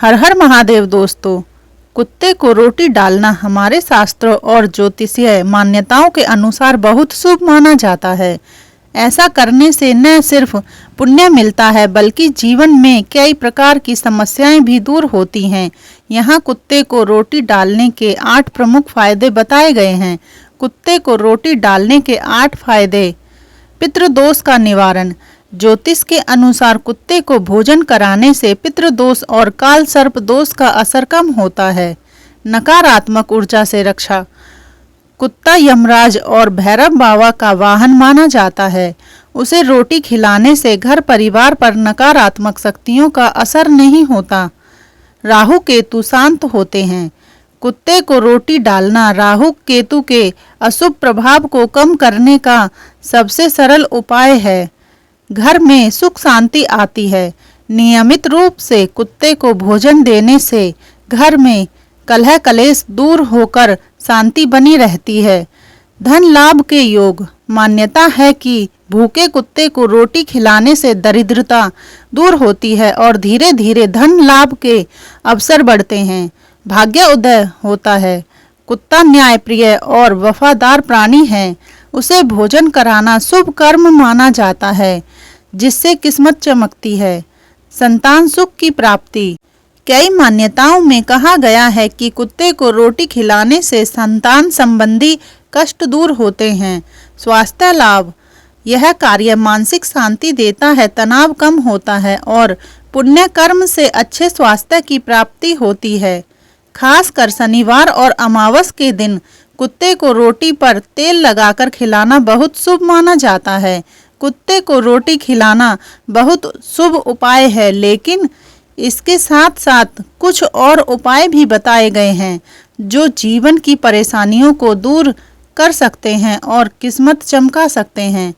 हर हर महादेव दोस्तों। कुत्ते को रोटी डालना हमारे शास्त्रों और ज्योतिषीय मान्यताओं के अनुसार बहुत शुभ माना जाता है। ऐसा करने से न सिर्फ पुण्य मिलता है बल्कि जीवन में कई प्रकार की समस्याएं भी दूर होती हैं। यहाँ कुत्ते को रोटी डालने के 8 प्रमुख फायदे बताए गए हैं। कुत्ते को रोटी डालने के 8 फायदे। पितृदोष का निवारण। ज्योतिष के अनुसार कुत्ते को भोजन कराने से पितृदोष और काल सर्प दोष का असर कम होता है। नकारात्मक ऊर्जा से रक्षा। कुत्ता यमराज और भैरव बाबा का वाहन माना जाता है। उसे रोटी खिलाने से घर परिवार पर नकारात्मक शक्तियों का असर नहीं होता। राहु केतु शांत होते हैं। कुत्ते को रोटी डालना राहु केतु के अशुभ प्रभाव को कम करने का सबसे सरल उपाय है। घर में सुख शांति आती है। नियमित रूप से कुत्ते को भोजन देने से घर में कलह कलेश दूर होकर शांति बनी रहती है। धन लाभ के योग। मान्यता है कि भूखे कुत्ते को रोटी खिलाने से दरिद्रता दूर होती है और धीरे धीरे धन लाभ के अवसर बढ़ते हैं। भाग्य उदय होता है। कुत्ता न्यायप्रिय और वफादार प्राणी है। उसे भोजन कराना शुभ कर्म माना जाता है जिससे किस्मत चमकती है। संतान सुख की प्राप्ति। कई मान्यताओं में कहा गया है कि कुत्ते को रोटी खिलाने से संतान संबंधी कष्ट दूर होते हैं। स्वास्थ्य लाभ। यह कार्य मानसिक शांति देता है, तनाव कम होता है और पुण्य कर्म से अच्छे स्वास्थ्य की प्राप्ति होती है। खासकर शनिवार और अमावस के दिन कुत्ते को रोटी पर तेल लगाकर खिलाना बहुत शुभ माना जाता है। कुत्ते को रोटी खिलाना बहुत शुभ उपाय है, लेकिन इसके साथ साथ कुछ और उपाय भी बताए गए हैं जो जीवन की परेशानियों को दूर कर सकते हैं और किस्मत चमका सकते हैं।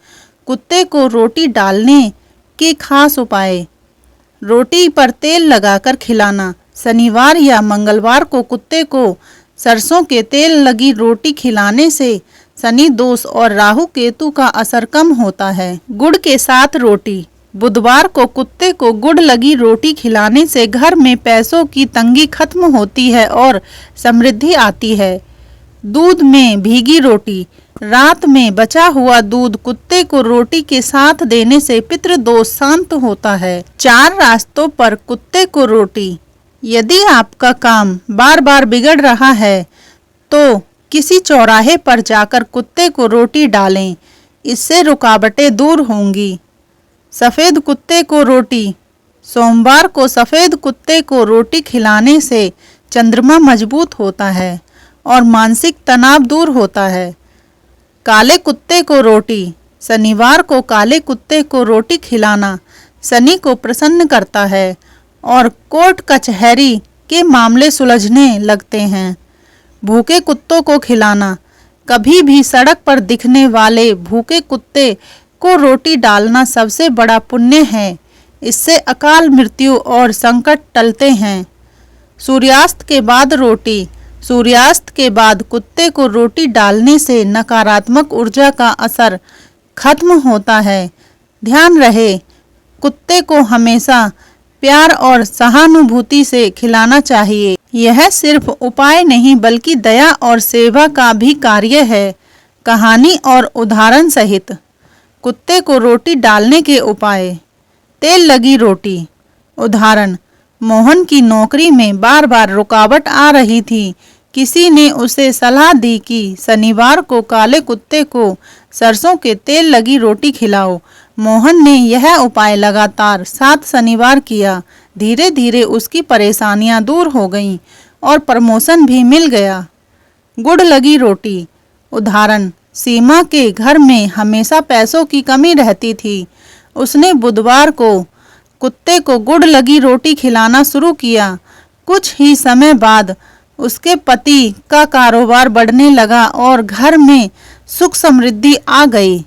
कुत्ते को रोटी डालने के खास उपाय। रोटी पर तेल लगाकर खिलाना। शनिवार या मंगलवार को कुत्ते को सरसों के तेल लगी रोटी खिलाने से शनि दोष और राहु केतु का असर कम होता है। गुड़ के साथ रोटी। बुधवार को कुत्ते को गुड़ लगी रोटी खिलाने से घर में पैसों की तंगी खत्म होती है और समृद्धि आती है। दूध में भीगी रोटी। रात में बचा हुआ दूध कुत्ते को रोटी के साथ देने से पितृदोष शांत होता है। 4 रास्तों पर कुत्ते को रोटी। यदि आपका काम बार बार बिगड़ रहा है तो किसी चौराहे पर जाकर कुत्ते को रोटी डालें, इससे रुकावटें दूर होंगी। सफ़ेद कुत्ते को रोटी। सोमवार को सफ़ेद कुत्ते को रोटी खिलाने से चंद्रमा मजबूत होता है और मानसिक तनाव दूर होता है। काले कुत्ते को रोटी। शनिवार को काले कुत्ते को रोटी खिलाना शनि को प्रसन्न करता है और कोर्ट कचहरी के मामले सुलझने लगते हैं। भूखे कुत्तों को खिलाना। कभी भी सड़क पर दिखने वाले भूखे कुत्ते को रोटी डालना सबसे बड़ा पुण्य है। इससे अकाल मृत्यु और संकट टलते हैं। सूर्यास्त के बाद रोटी। सूर्यास्त के बाद कुत्ते को रोटी डालने से नकारात्मक ऊर्जा का असर खत्म होता है। ध्यान रहे, कुत्ते को हमेशा प्यार और सहानुभूति से खिलाना चाहिए। यह सिर्फ उपाय नहीं बल्कि दया और सेवा का भी कार्य है। कहानी और उदाहरण सहित। कुत्ते को रोटी डालने के उपाय। तेल लगी रोटी। उदाहरण, मोहन की नौकरी में बार बार रुकावट आ रही थी। किसी ने उसे सलाह दी कि शनिवार को काले कुत्ते को सरसों के तेल लगी रोटी खिलाओ। मोहन ने यह उपाय लगातार 7 शनिवार किया। धीरे धीरे उसकी परेशानियां दूर हो गईं और प्रमोशन भी मिल गया। गुड़ लगी रोटी। उदाहरण, सीमा के घर में हमेशा पैसों की कमी रहती थी। उसने बुधवार को कुत्ते को गुड़ लगी रोटी खिलाना शुरू किया। कुछ ही समय बाद उसके पति का कारोबार बढ़ने लगा और घर में सुख समृद्धि आ गई।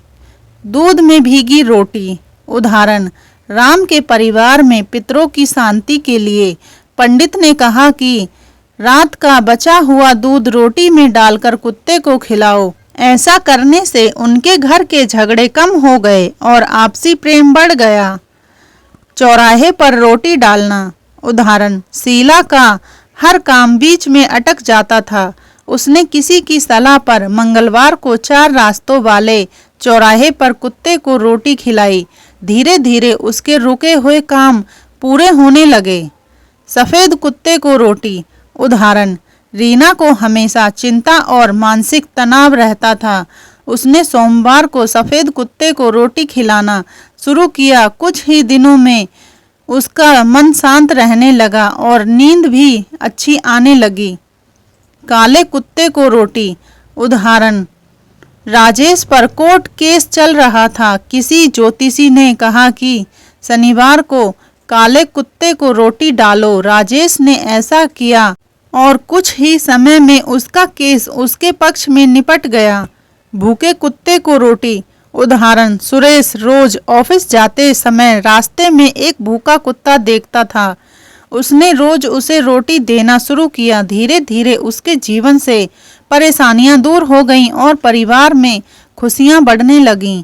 दूध में भीगी रोटी। उदाहरण, राम के परिवार में पितरों की शांति के लिए पंडित ने कहा कि रात का बचा हुआ दूध रोटी में डालकर कुत्ते को खिलाओ। ऐसा करने से उनके घर के झगड़े कम हो गए और आपसी प्रेम बढ़ गया। चौराहे पर रोटी डालना। उदाहरण, शीला का हर काम बीच में अटक जाता था। उसने किसी की सलाह पर मंगलवार को 4 रास्तों वाले चौराहे पर कुत्ते को रोटी खिलाई। धीरे धीरे उसके रुके हुए काम पूरे होने लगे। सफेद कुत्ते को रोटी। उदाहरण, रीना को हमेशा चिंता और मानसिक तनाव रहता था। उसने सोमवार को सफेद कुत्ते को रोटी खिलाना शुरू किया। कुछ ही दिनों में उसका मन शांत रहने लगा और नींद भी अच्छी आने लगी। काले कुत्ते को रोटी। उदाहरण, राजेश पर कोर्ट केस चल रहा था। किसी ज्योतिषी ने कहा कि शनिवार को काले कुत्ते को रोटी डालो। राजेश ने ऐसा किया और कुछ ही समय में उसका केस उसके पक्ष में निपट गया। भूखे कुत्ते को रोटी। उदाहरण, सुरेश रोज ऑफिस जाते समय रास्ते में एक भूखा कुत्ता देखता था। उसने रोज उसे रोटी देना शुरू किया। धीरे धीरे उसके जीवन से परेशानियां दूर हो गईं और परिवार में खुशियां बढ़ने लगीं।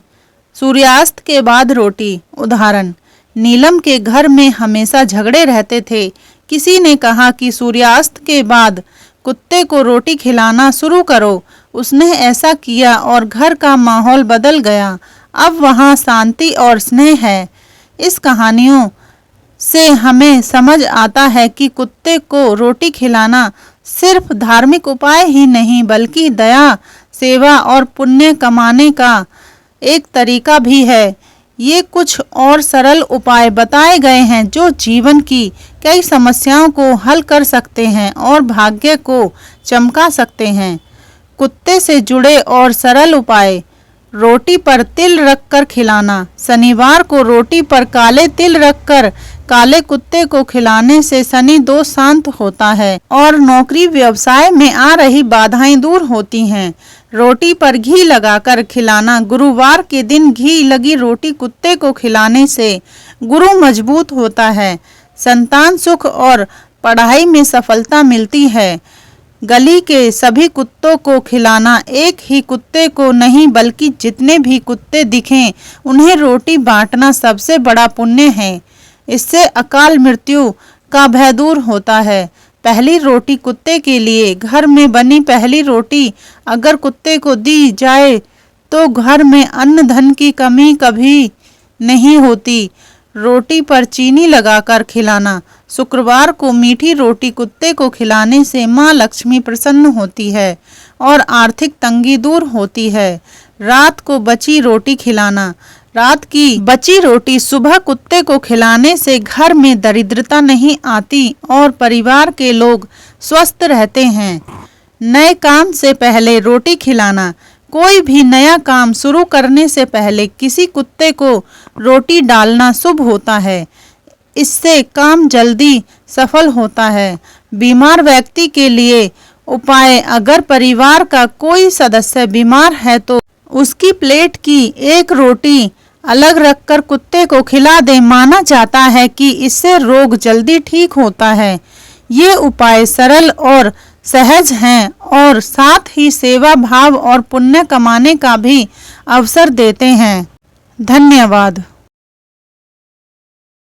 सूर्यास्त के बाद रोटी। उदाहरण, नीलम के घर में हमेशा झगड़े रहते थे। किसी ने कहा कि सूर्यास्त के बाद कुत्ते को रोटी खिलाना शुरू करो। उसने ऐसा किया और घर का माहौल बदल गया। अब वहाँ शांति और स्नेह है। इस कहानियों से हमें समझ आता है कि कुत्ते को रोटी खिलाना सिर्फ धार्मिक उपाय ही नहीं बल्कि दया, सेवा और पुण्य कमाने का एक तरीका भी है। ये कुछ और सरल उपाय बताए गए हैं जो जीवन की कई समस्याओं को हल कर सकते हैं और भाग्य को चमका सकते हैं। कुत्ते से जुड़े और सरल उपाय। रोटी पर तिल रखकर खिलाना। शनिवार को रोटी पर काले तिल रखकर काले कुत्ते को खिलाने से शनि दोष शांत होता है और नौकरी व्यवसाय में आ रही बाधाएं दूर होती हैं। रोटी पर घी लगाकर खिलाना। गुरुवार के दिन घी लगी रोटी कुत्ते को खिलाने से गुरु मजबूत होता है, संतान सुख और पढ़ाई में सफलता मिलती है। गली के सभी कुत्तों को खिलाना। एक ही कुत्ते को नहीं बल्कि जितने भी कुत्ते दिखें उन्हें रोटी बांटना सबसे बड़ा पुण्य है। इससे अकाल मृत्यु का भय दूर होता है। पहली रोटी कुत्ते के लिए। घर में बनी पहली रोटी अगर कुत्ते को दी जाए तो घर में अन्न धन की कमी कभी नहीं होती। रोटी पर चीनी लगाकर खिलाना। शुक्रवार को मीठी रोटी कुत्ते को खिलाने से माँ लक्ष्मी प्रसन्न होती है और आर्थिक तंगी दूर होती है। रात को बची रोटी खिलाना। रात की बची रोटी सुबह कुत्ते को खिलाने से घर में दरिद्रता नहीं आती और परिवार के लोग स्वस्थ रहते हैं। नए काम से पहले रोटी खिलाना। कोई भी नया काम शुरू करने से पहले किसी कुत्ते को रोटी डालना शुभ होता है। इससे काम जल्दी सफल होता है। बीमार व्यक्ति के लिए उपाय। अगर परिवार का कोई सदस्य बीमार है तो उसकी प्लेट की एक रोटी अलग रखकर कुत्ते को खिला दें। माना जाता है कि इससे रोग जल्दी ठीक होता है। ये उपाय सरल और सहज हैं और साथ ही सेवा भाव और पुण्य कमाने का भी अवसर देते हैं। धन्यवाद।